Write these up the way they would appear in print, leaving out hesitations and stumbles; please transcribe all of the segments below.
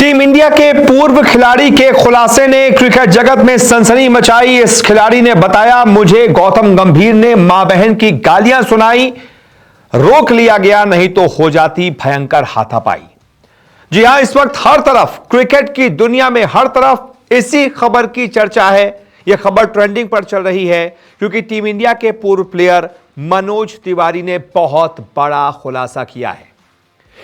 Team India के पूर्व खिलाड़ी के खुलासे ने क्रिकेट जगत में सनसनी मचाई। इस खिलाड़ी ने बताया, मुझे गौतम गंभीर ने मां बहन की गालियां सुनाई, रोक लिया गया नहीं तो हो जाती भयंकर हाथापाई। जी हां, इस वक्त हर तरफ क्रिकेट की दुनिया में हर तरफ इसी खबर की चर्चा है। यह खबर ट्रेंडिंग पर चल रही है क्योंकि टीम इंडिया के पूर्व प्लेयर मनोज तिवारी ने बहुत बड़ा खुलासा किया है।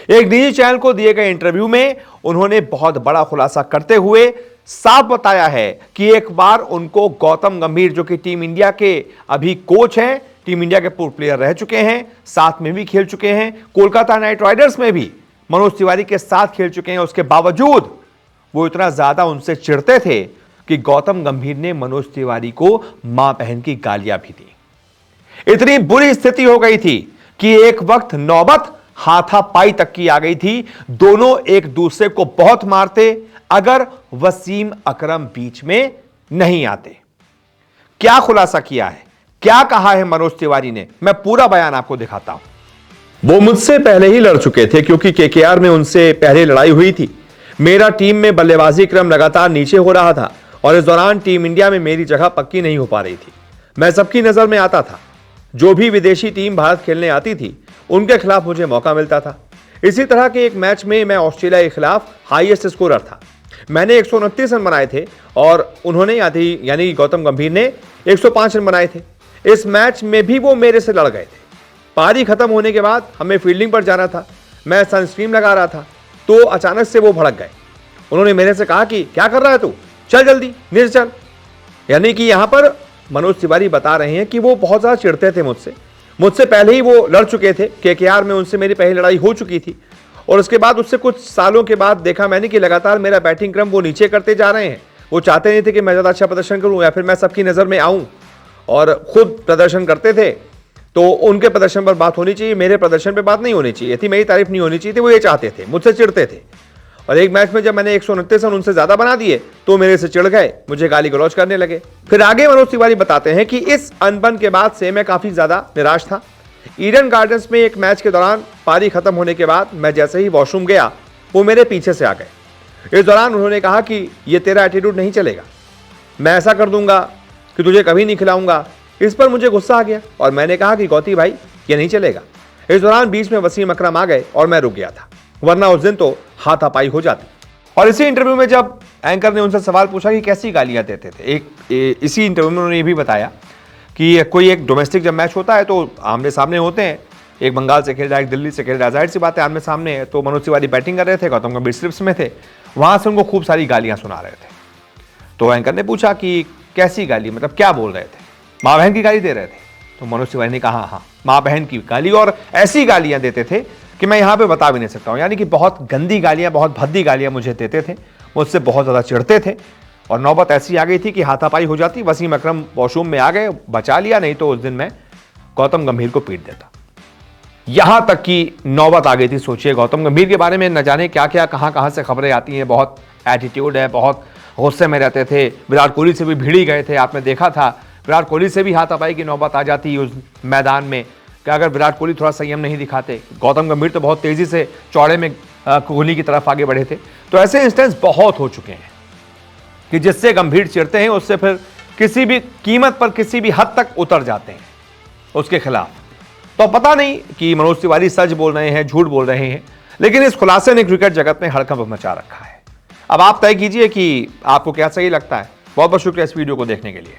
एक निजी चैनल को दिए गए इंटरव्यू में उन्होंने बहुत बड़ा खुलासा करते हुए साफ बताया है कि एक बार उनको गौतम गंभीर, जो कि टीम इंडिया के अभी कोच हैं, टीम इंडिया के पूर्व प्लेयर रह चुके हैं, साथ में भी खेल चुके हैं, कोलकाता नाइट राइडर्स में भी मनोज तिवारी के साथ खेल चुके हैं, उसके बावजूद वो इतना ज्यादा उनसे चिढ़ते थे कि गौतम गंभीर ने मनोज तिवारी को मां बहन की गालियां भी दी। इतनी बुरी स्थिति हो गई थी कि एक वक्त नौबत हाथापाई तक की आ गई थी। दोनों एक दूसरे को बहुत मारते अगर वसीम अकरम बीच में नहीं आते। क्या खुलासा किया है, क्या कहा है मनोज तिवारी ने, मैं पूरा बयान आपको दिखाता हूं। वो मुझसे पहले ही लड़ चुके थे क्योंकि केकेआर में उनसे पहले लड़ाई हुई थी। मेरा टीम में बल्लेबाजी क्रम लगातार नीचे हो रहा था और इस दौरान टीम इंडिया में मेरी जगह पक्की नहीं हो पा रही थी। मैं सबकी नजर में आता था। जो भी विदेशी टीम भारत खेलने आती थी उनके खिलाफ मुझे मौका मिलता था। इसी तरह के एक मैच में मैं ऑस्ट्रेलिया के खिलाफ हाईएस्ट स्कोरर था। मैंने 129 रन बनाए थे और उन्होंने यानी गौतम गंभीर ने 105 रन बनाए थे। इस मैच में भी वो मेरे से लड़ गए थे। पारी खत्म होने के बाद हमें फील्डिंग पर जाना था। मैं सनस्क्रीन लगा रहा था तो अचानक से वो भड़क गए। उन्होंने मेरे से कहा कि क्या कर रहा है तू, चल जल्दी नीचे चल। यानी कि यहां पर मनोज तिवारी बता रहे हैं कि वो बहुत ज्यादा चिढ़ते थे मुझसे पहले ही वो लड़ चुके थे। केकेआर में उनसे मेरी पहली लड़ाई हो चुकी थी और उसके बाद उससे कुछ सालों के बाद देखा मैंने कि लगातार मेरा बैटिंग क्रम वो नीचे करते जा रहे हैं। वो चाहते नहीं थे कि मैं ज़्यादा अच्छा प्रदर्शन करूं या फिर मैं सबकी नज़र में आऊं, और खुद प्रदर्शन करते थे तो उनके प्रदर्शन पर बात होनी चाहिए, मेरे प्रदर्शन पर बात नहीं होनी चाहिए थी, मेरी तारीफ नहीं होनी चाहिए थी। वो ये चाहते थे, मुझसे चिढ़ते थे। और एक मैच में जब मैंने 129 रन उनसे ज्यादा बना दिए तो मेरे से चिढ़ गए, मुझे गाली गलौज करने लगे। फिर आगे मनोज तिवारी बताते हैं कि इस अनबन के बाद से मैं काफी ज्यादा निराश था। ईडन गार्डन्स में एक मैच के दौरान पारी खत्म होने के बाद मैं जैसे ही वॉशरूम गया वो मेरे पीछे से आ गए। इस दौरान उन्होंने कहा कि ये तेरा एटीट्यूड नहीं चलेगा, मैं ऐसा कर दूंगा कि तुझे कभी नहीं खिलाऊंगा। इस पर मुझे गुस्सा आ गया और मैंने कहा कि गौती भाई ये नहीं चलेगा। इस दौरान बीच में वसीम अकरम आ गए और मैं रुक गया था, वरना उस दिन तो हाथापाई हो जाती। और इसी इंटरव्यू में जब एंकर ने उनसे सवाल पूछा कि कैसी गालियां देते थे, इसी इंटरव्यू में उन्होंने ये भी बताया कि कोई एक डोमेस्टिक जब मैच होता है तो आमने सामने होते हैं, एक बंगाल से खेल रहा है, एक दिल्ली से खेल रहा है, जाहिर सी बात है आमने सामने है। तो मनोज तिवारी बैटिंग कर रहे थे, गौतम गंभीर स्लिप्स में थे, वहां से उनको खूब सारी गालियां सुना रहे थे। तो एंकर ने पूछा कि कैसी गाली, मतलब क्या बोल रहे थे, माँ बहन की गाली दे रहे थे? तो मनोज तिवारी ने कहा हाँ, माँ बहन की गाली, और ऐसी गालियां देते थे कि मैं यहाँ पे बता भी नहीं सकता हूँ। यानी कि बहुत गंदी गालियां, बहुत भद्दी गालियां मुझे देते थे, मुझसे बहुत ज़्यादा चिढ़ते थे और नौबत ऐसी आ गई थी कि हाथापाई हो जाती। वसीम अकरम वॉशरूम में आ गए, बचा लिया, नहीं तो उस दिन मैं गौतम गंभीर को पीट देता। यहां तक की नौबत आ गई थी। सोचिए, गौतम गंभीर के बारे में न जाने क्या क्या कहां से खबरें आती हैं। बहुत एटीट्यूड है, बहुत गुस्से में रहते थे, विराट कोहली से भी भिड़ी गए थे। आपने देखा था विराट कोहली से भी हाथापाई की नौबत आ जाती उस मैदान में कि अगर विराट कोहली थोड़ा संयम नहीं दिखाते। गौतम गंभीर तो बहुत तेजी से चौड़े में कोहली की तरफ आगे बढ़े थे। तो ऐसे इंस्टेंस बहुत हो चुके हैं कि जिससे गंभीर चिढ़ते हैं उससे फिर किसी भी कीमत पर, किसी भी हद तक उतर जाते हैं उसके खिलाफ। तो पता नहीं कि मनोज तिवारी सच बोल रहे हैं, झूठ बोल रहे हैं, लेकिन इस खुलासे ने क्रिकेट जगत में हड़कंप मचा रखा है। अब आप तय कीजिए कि आपको क्या सही लगता है। बहुत बहुत शुक्रिया इस वीडियो को देखने के लिए।